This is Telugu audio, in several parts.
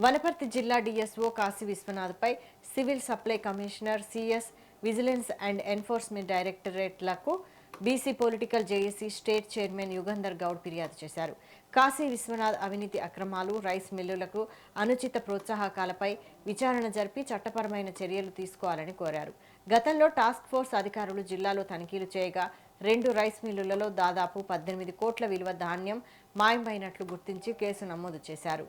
వనపర్తి జిల్లా డిఎస్ఓ కాశీ విశ్వనాథ్పై civil supply commissioner CS, vigilance and enforcement డైరెక్టరేట్లకు BC political JAC state chairman Yugandhar Goud ఫిర్యాదు చేశారు. కాశీ విశ్వనాథ్ అవినీతి అక్రమాలు, రైస్ మిల్లులకు అనుచిత ప్రోత్సాహకాలపై విచారణ జరిపి చట్టపరమైన చర్యలు తీసుకోవాలని కోరారు. గతంలో టాస్క్ ఫోర్స్ అధికారులు జిల్లాలో తనిఖీలు చేయగా 2 రైస్ మిల్లులలో దాదాపు 18 కోట్ల విలువ ధాన్యం మాయమైనట్లు గుర్తించి కేసు నమోదు చేశారు.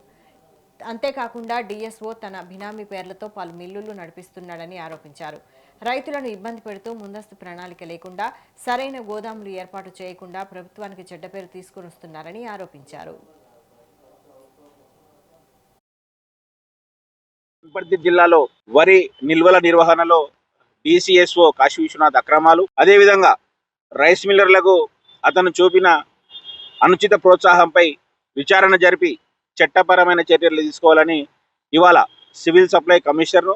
అంతేకాకుండా డిఎస్ఓ తన బినామీ పేర్లతో పలు మిల్లులు నడిపిస్తున్నాడని ఆరోపించారు. రైతులను ఇబ్బంది పెడుతూ ముందస్తు ప్రణాళిక లేకుండా సరైన గోదాములు ఏర్పాటు చేయకుండా ప్రభుత్వానికి చెడ్డ పేరు తీసుకుని వస్తున్నారని ఆరోపించారు. వనపర్తి జిల్లాలో వరి నిల్వల నిర్వహణలో డిసిఎస్ఓ కాశీ విశ్వనాథ్ అక్రమాలు, అదేవిధంగా రైస్ మిల్లర్లకు అతను చూపిన అనుచిత ప్రోత్సాహంపై విచారణ జరిపి చట్టపరమైన చర్యలు తీసుకోవాలని ఇవాళ సివిల్ సప్లై కమిషనర్,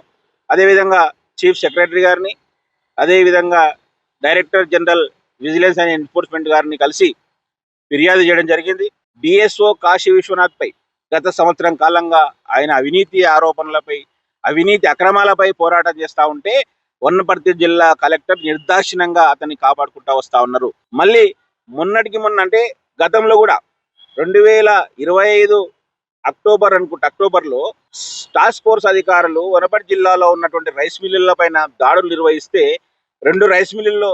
అదేవిధంగా చీఫ్ సెక్రటరీ గారిని, అదేవిధంగా director general vigilance and enforcement గారిని కలిసి ఫిర్యాదు చేయడం జరిగింది. డిఎస్ఓ కాశీ విశ్వనాథ్పై గత సంవత్సరం కాలంగా ఆయన అవినీతి ఆరోపణలపై, అవినీతి అక్రమాలపై పోరాటం చేస్తూ ఉంటే వనపర్తి జిల్లా కలెక్టర్ నిర్దాక్షిణంగా అతన్ని కాపాడుకుంటూ వస్తూ ఉన్నారు. మళ్ళీ మొన్నటికి మొన్న అంటే గతంలో కూడా 2025 అక్టోబర్లో టాస్క్ ఫోర్స్ అధికారులు వనపర్తి జిల్లాలో ఉన్నటువంటి రైస్ మిల్లుల పైన దాడులు నిర్వహిస్తే 2 రైస్ మిల్లుల్లో